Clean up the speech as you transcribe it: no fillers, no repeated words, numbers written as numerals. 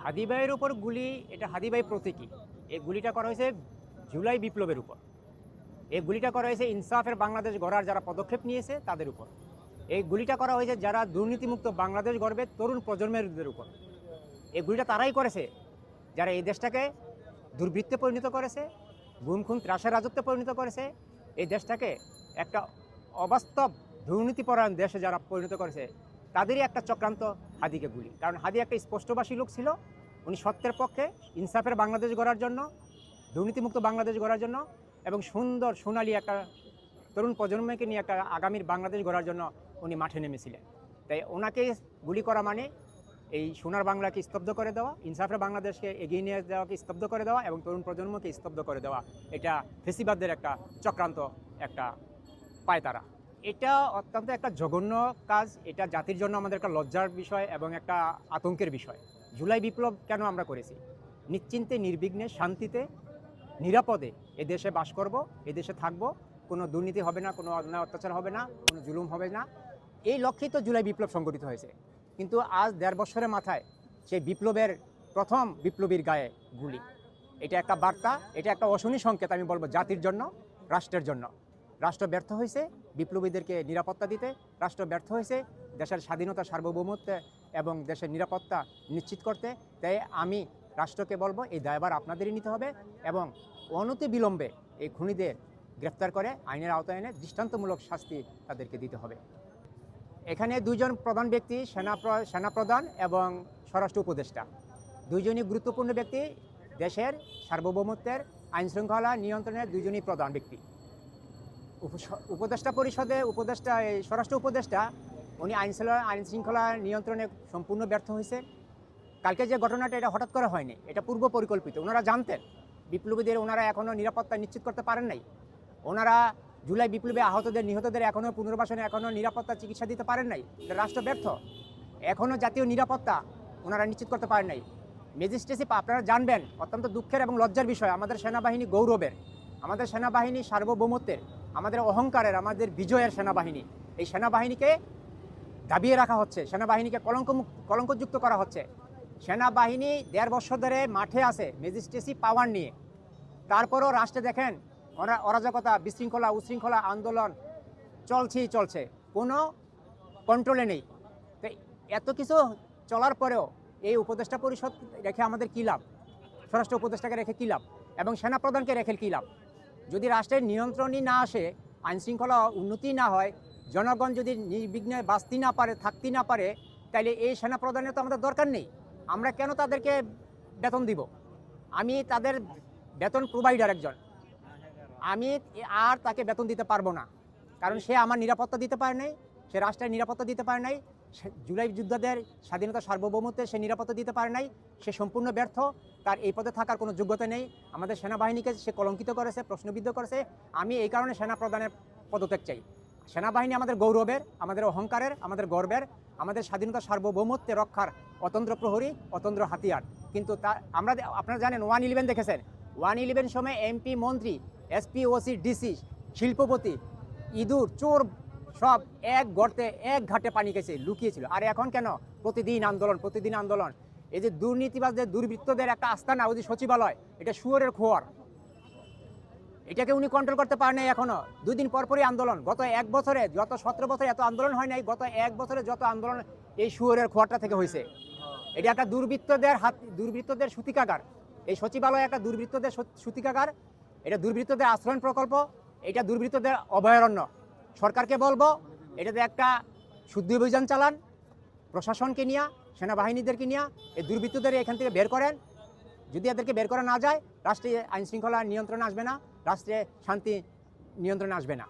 হাদি ভাইয়ের উপর গুলি, এটা হাদি ভাই প্রতীকী। এই গুলিটা করা হয়েছে জুলাই বিপ্লবের উপর। এই গুলিটা করা হয়েছে ইনসাফের বাংলাদেশ গড়ার যারা পদক্ষেপ নিয়েছে তাদের উপর। এই গুলিটা করা হয়েছে যারা দুর্নীতিমুক্ত বাংলাদেশ গড়বে তরুণ প্রজন্মের উপর। এই গুলিটা তারাই করেছে যারা এই দেশটাকে দুর্বৃত্তে পরিণত করেছে, গুম খুন ত্রাসের রাজত্বে পরিণত করেছে, এই দেশটাকে একটা অবাস্তব দুর্নীতিপরায়ণ দেশে যারা পরিণত করেছে তাদেরই একটা চক্রান্ত হাদিকে গুলি। কারণ হাদি একটা স্পষ্টভাষী লোক ছিল, উনি সত্যের পক্ষে, ইনসাফের বাংলাদেশ গড়ার জন্য, দুর্নীতিমুক্ত বাংলাদেশ গড়ার জন্য এবং সুন্দর সোনালী একটা তরুণ প্রজন্মকে নিয়ে একটা আগামীর বাংলাদেশ গড়ার জন্য উনি মাঠে নেমেছিলেন। তাই ওনাকে গুলি করা মানে এই সোনার বাংলাকে স্তব্ধ করে দেওয়া, ইনসাফের বাংলাদেশকে এগিয়ে নিয়ে যাওয়াকে স্তব্ধ করে দেওয়া এবং তরুণ প্রজন্মকে স্তব্ধ করে দেওয়া। এটা ফেসিবাদদের একটা চক্রান্ত, একটা পায়তারা। এটা অত্যন্ত একটা জঘন্য কাজ। এটা জাতির জন্য আমাদের একটা লজ্জার বিষয় এবং একটা আতঙ্কের বিষয়। জুলাই বিপ্লব কেন আমরা করেছি? নিশ্চিন্তে, নির্বিঘ্নে, শান্তিতে, নিরাপদে এদেশে বাস করব, এদেশে থাকব, কোনো দুর্নীতি হবে না, কোনো অন্যায় অত্যাচার হবে না, কোনো জুলুম হবে না। এই লক্ষ্যেই তো জুলাই বিপ্লব সংগঠিত হয়েছে। কিন্তু আজ ১.৫ বছরের মাথায় সেই বিপ্লবের প্রথম বিপ্লবীর গায়ে গুলি। এটা একটা বার্তা, এটা একটা অশনি সংকেত আমি বলবো জাতির জন্য, রাষ্ট্রের জন্য। রাষ্ট্র ব্যর্থ হয়েছে বিপ্লবীদেরকে নিরাপত্তা দিতে, রাষ্ট্র ব্যর্থ হয়েছে দেশের স্বাধীনতা, সার্বভৌমত্ব এবং দেশের নিরাপত্তা নিশ্চিত করতে। তাই আমি রাষ্ট্রকে বলবো এই দায়ভার আপনাদেরই নিতে হবে এবং অনতি বিলম্বে এই খুনিদের গ্রেফতার করে আইনের আওতায় এনে দৃষ্টান্তমূলক শাস্তি তাদেরকে দিতে হবে। এখানে দুজন প্রধান ব্যক্তি, সেনাপ্রধান এবং স্বরাষ্ট্র উপদেষ্টা, দুইজনই গুরুত্বপূর্ণ ব্যক্তি। দেশের সার্বভৌমত্বের, আইনশৃঙ্খলা নিয়ন্ত্রণের দুইজনই প্রধান ব্যক্তি। উপদেষ্টা পরিষদে স্বরাষ্ট্র উপদেষ্টা উনি আইনশৃঙ্খলা নিয়ন্ত্রণে সম্পূর্ণ ব্যর্থ হয়েছে। কালকে যে ঘটনাটা, এটা হঠাৎ করে হয়নি, এটা পূর্ব পরিকল্পিত। ওনারা জানতেন বিপ্লবীদের ওনারা এখনও নিরাপত্তা নিশ্চিত করতে পারেন নাই। ওনারা জুলাই বিপ্লবে আহতদের, নিহতদের এখনও পুনর্বাসনে এখনও নিরাপত্তা চিকিৎসা দিতে পারেন নাই। রাষ্ট্র ব্যর্থ। এখনও জাতীয় নিরাপত্তা ওনারা নিশ্চিত করতে পারেন নাই। ম্যাজিস্ট্রেসি আপনারা জানবেন, অত্যন্ত দুঃখের এবং লজ্জার বিষয়। আমাদের সেনাবাহিনী গৌরবের, আমাদের সেনাবাহিনী সার্বভৌমত্বের, আমাদের অহংকারের, আমাদের বিজয়ের সেনাবাহিনী। এই সেনাবাহিনীকে দাবিয়ে রাখা হচ্ছে, সেনাবাহিনীকে কলঙ্কযুক্ত করা হচ্ছে। সেনাবাহিনী ১.৫ বছর ধরে মাঠে আছে ম্যাজিস্ট্রেসি পাওয়ার নিয়ে, তারপরও রাষ্ট্রে দেখেন অরাজকতা, বিশৃঙ্খলা, উশৃঙ্খলা, আন্দোলন চলছে, কোনো কন্ট্রোলে নেই। তো এত কিছু চলার পরেও এই উপদেষ্টা পরিষদ রেখে আমাদের কী লাভ? স্বরাষ্ট্র উপদেষ্টাকে রেখে কী লাভ? এবং সেনাপ্রধানকে রেখে কী লাভ? যদি রাষ্ট্রের নিয়ন্ত্রণই না আসে, আইনশৃঙ্খলা উন্নতি না হয়, জনগণ যদি নির্বিঘ্নে বাঁচতে না পারে, থাকতে না পারে, তাহলে এই সেনাপ্রধানের তো আমাদের দরকার নেই। আমরা কেন তাদেরকে বেতন দিব? আমি তাদের বেতন প্রোভাইডার একজন, আমি আর তাকে বেতন দিতে পারবো না। কারণ সে আমার নিরাপত্তা দিতে পারে নাই, সে রাষ্ট্রের নিরাপত্তা দিতে পারে নাই, জুলাই যোদ্ধাদের স্বাধীনতা সার্বভৌমত্বে সে নিরাপত্তা দিতে পারে নাই। সে সম্পূর্ণ ব্যর্থ, তার এই পদে থাকার কোনো যোগ্যতা নেই। আমাদের সেনাবাহিনীকে সে কলঙ্কিত করেছে, প্রশ্নবিদ্ধ করেছে। আমি এই কারণে সেনাপ্রধানের পদত্যাগ চাই। সেনাবাহিনী আমাদের গৌরবের, আমাদের অহংকারের, আমাদের গর্বের, আমাদের স্বাধীনতা সার্বভৌমত্বে রক্ষার অতন্দ্র প্রহরী, অতন্দ্র হাতিয়ার। কিন্তু আপনারা জানেন 111 দেখেছেন, 111 সময় এমপি, মন্ত্রী, এসপি, ওসি, ডিসি, শিল্পপতি, ইঁদুর, চোর সব এক গর্তে, এক ঘাটে পানি খেয়েছে, লুকিয়েছিল। আর এখন কেন প্রতিদিন আন্দোলন? এই যে দুর্নীতিবাজদের, দুর্বৃত্তদের একটা আস্তানা, ওই যে সচিবালয়, এটা শুয়োরের খোয়ার। এটাকে উনি কন্ট্রোল করতে পারেন নাই এখনো। 2 দিন পরপরই আন্দোলন। গত 1 বছরে, গত 17 বছরে এত আন্দোলন হয় নাই, গত 1 বছরে যত আন্দোলন এই শুয়োরের খোয়ারটা থেকে হয়েছে। এটা একটা দুর্বৃত্তদের সূতিকাগার। এই সচিবালয় একটা দুর্বৃত্তদের সূতিকাগার, এটা দুর্বৃত্তদের আশ্রয়ণ প্রকল্প, এটা দুর্বৃত্তদের অভয়ারণ্য। সরকারকে বলবো এটাতে একটা শুদ্ধি অভিযান চালান, প্রশাসনকে নিয়ে, সেনাবাহিনীদেরকে নিয়ে এই দুর্বৃত্তদের এখান থেকে বের করেন। যদি এদেরকে বের করা না যায়, রাষ্ট্রে আইনশৃঙ্খলা নিয়ন্ত্রণে আসবে না, রাষ্ট্রে শান্তি নিয়ন্ত্রণে আসবে না।